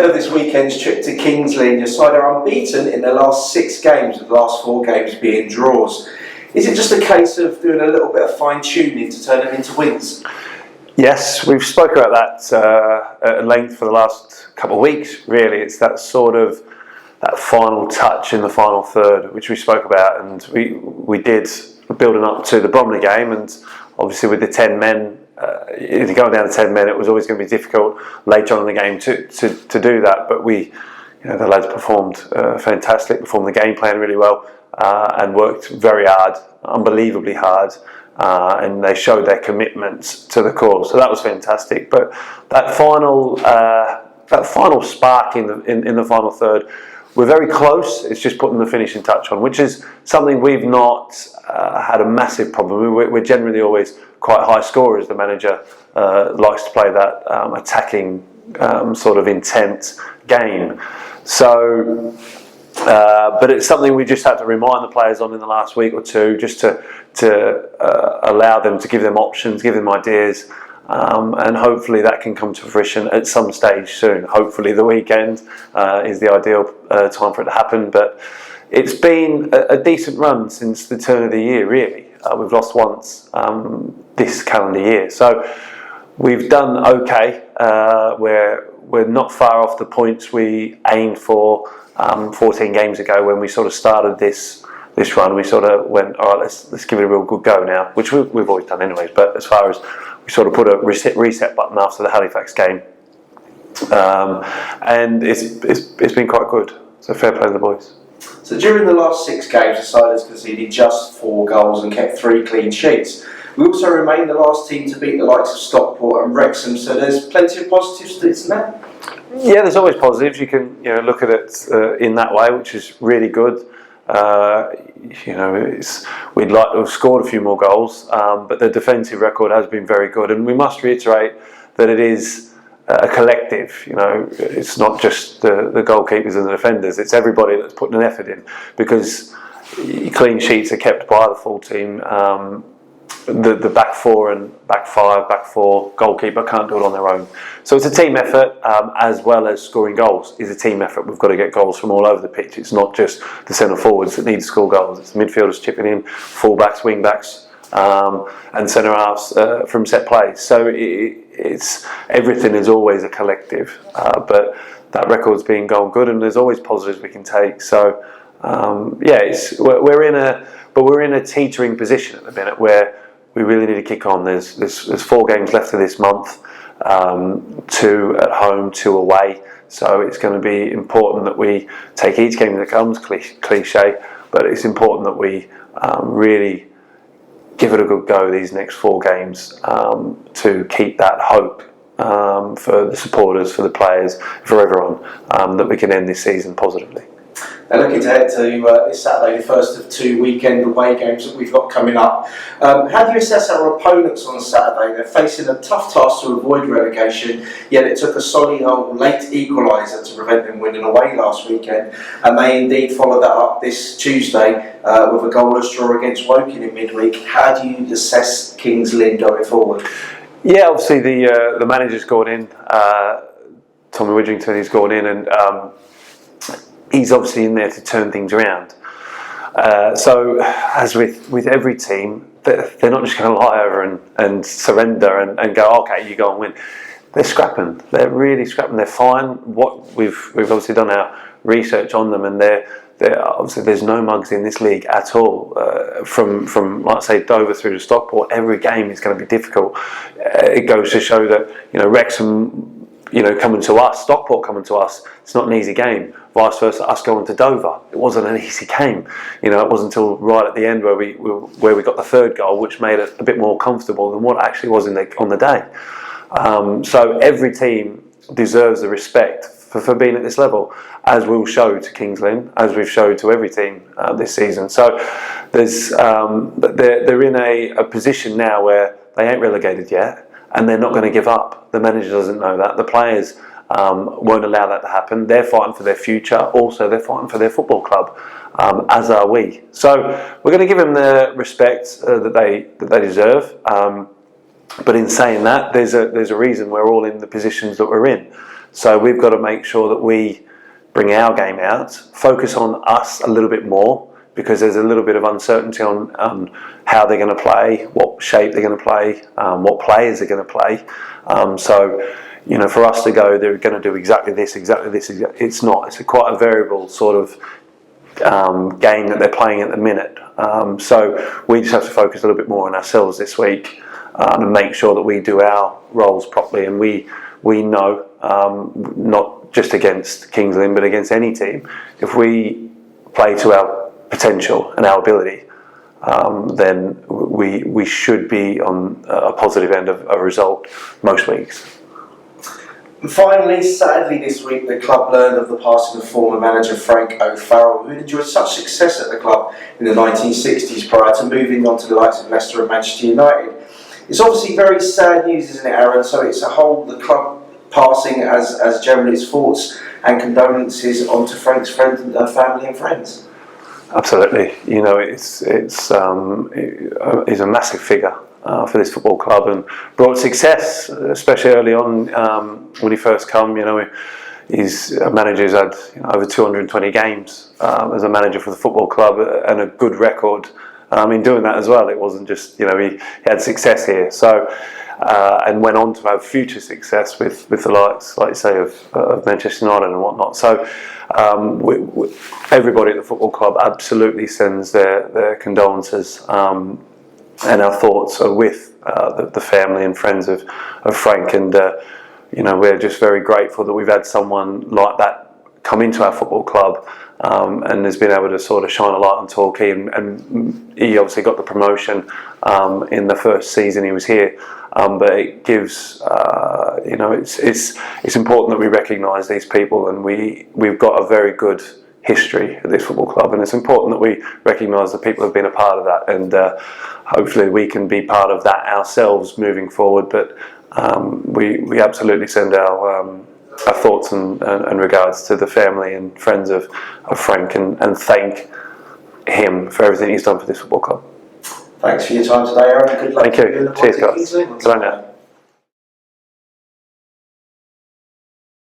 Ahead of this weekend's trip to Kings Lynn, your side are unbeaten in the last 6 games, with the last 4 games being draws. Is it just a case of doing a little bit of fine-tuning to turn them into wins? Yes, we've spoken about that at length for the last couple of weeks, really. It's that sort of that final touch in the final third, which we spoke about, and we did building up to the Bromley game, and obviously with the 10 men, if you go down to 10 men, it was always going to be difficult later on in the game to do that. But the lads performed fantastic, performed the game plan really well, and worked very hard, unbelievably hard, and they showed their commitment to the cause. So that was fantastic. But that final spark in the final third, we're very close. It's just putting the finishing touch on, which is something we've not had a massive problem. We're generally always quite high scorers. The manager likes to play that attacking sort of intent game. So, but it's something we just had to remind the players on in the last week or two, just to allow them, to give them options, give them ideas. And hopefully that can come to fruition at some stage soon. Hopefully the weekend is the ideal time for it to happen. But it's been a decent run since the turn of the year, really. We've lost once this calendar year. So we've done okay. We're not far off the points we aimed for 14 games ago when we sort of started this run. We sort of went, all right, let's give it a real good go now, which we've always done anyways. But as far as we sort of put a reset button after the Halifax game, and it's been quite good. So fair play to the boys. So during the last 6 games, the side has conceded just 4 goals and kept 3 clean sheets. We also remain the last team to beat the likes of Stockport and Wrexham. So there's plenty of positives to this now. Yeah, there's always positives. You can look at it in that way, which is really good. We'd like to have scored a few more goals, but the defensive record has been very good, and we must reiterate that it is a collective. It's not just the goalkeepers and the defenders, it's everybody that's putting an effort in, because clean sheets are kept by the full team. The back 4 and back 5, back 4 goalkeeper can't do it on their own. So it's a team effort, as well as scoring goals is a team effort. We've got to get goals from all over the pitch. It's not just the centre forwards that need to score goals. It's midfielders chipping in, full backs, wing backs, and centre halves from set plays. So it's everything is always a collective. But that record's been going good, and there's always positives we can take. So we're in a teetering position at the minute where we really need to kick on. There's 4 games left of this month, 2 at home, 2 away. So it's going to be important that we take each game that comes, cliche, but it's important that we really give it a good go these next 4 games to keep that hope for the supporters, for the players, for everyone, that we can end this season positively. Now looking ahead to this Saturday, the first of 2 weekend away games that we've got coming up. How do you assess our opponents on Saturday? They're facing a tough task to avoid relegation, yet it took a Solihull late equaliser to prevent them winning away last weekend, and they indeed followed that up this Tuesday with a goalless draw against Woking in midweek. How do you assess Kings Lynn going forward? Yeah, obviously the manager's gone in, Tommy Widgington, he's gone in, and he's obviously in there to turn things around. So, as with every team, they're not just going to lie over and surrender and go, okay, you go and win. They're scrapping. They're really scrapping. They're fine. We've obviously done our research on them, and they're obviously there's no mugs in this league at all. From like say Dover through to Stockport, every game is going to be difficult. It goes to show that Wrexham, coming to us, Stockport coming to us, it's not an easy game. Vice versa, us going to Dover, it wasn't an easy game. It wasn't until right at the end where we got the 3rd goal, which made it a bit more comfortable than what actually was on the day. So every team deserves the respect for being at this level, as we'll show to Kings Lynn, as we've showed to every team this season. So they're in a position now where they ain't relegated yet, and they're not going to give up. The manager doesn't know that. The players won't allow that to happen. They're fighting for their future. Also, they're fighting for their football club, as are we. So we're going to give them the respect that they deserve. But in saying that, there's a reason we're all in the positions that we're in. So we've got to make sure that we bring our game out, focus on us a little bit more, because there's a little bit of uncertainty on how they're going to play, what shape they're going to play, what players are going to play. So, you know, for us to go, they're going to do exactly this. It's not. It's quite a variable sort of game that they're playing at the minute. So we just have to focus a little bit more on ourselves this week and make sure that we do our roles properly. And we know, not just against Kings Lynn, but against any team, if we play to our potential and our ability, then we should be on a positive end of a result most weeks. And finally, sadly this week, the club learned of the passing of former manager Frank O'Farrell, who enjoyed such success at the club in the 1960s prior to moving on to the likes of Leicester and Manchester United. It's obviously very sad news, isn't it, Aaron? So it's a whole, the club passing as generally its thoughts and condolences onto Frank's friends and family and friends. Absolutely, you know, he's a massive figure for this football club and brought success, especially early on when he first come. You know, he's a manager who's had over 220 games as a manager for the football club and a good record in doing that as well. It wasn't just, you know, he had success here. So. And went on to have future success with the likes, like you say, of Manchester United and whatnot. So everybody at the football club absolutely sends their condolences, and our thoughts are with the family and friends of Frank. And you know, we're just very grateful that we've had someone like that come into our football club. And has been able to sort of shine a light on Torquay, and he obviously got the promotion in the first season he was here. But it gives, you know, it's important that we recognise these people, and we've got a very good history at this football club, and it's important that we recognise the people who have been a part of that, and hopefully we can be part of that ourselves moving forward. But we absolutely send our thoughts and regards to the family and friends of Frank, and thank him for everything he's done for this football club. Thanks for your time today, Aaron. Good luck. Thank you. Cheers, guys. Good night.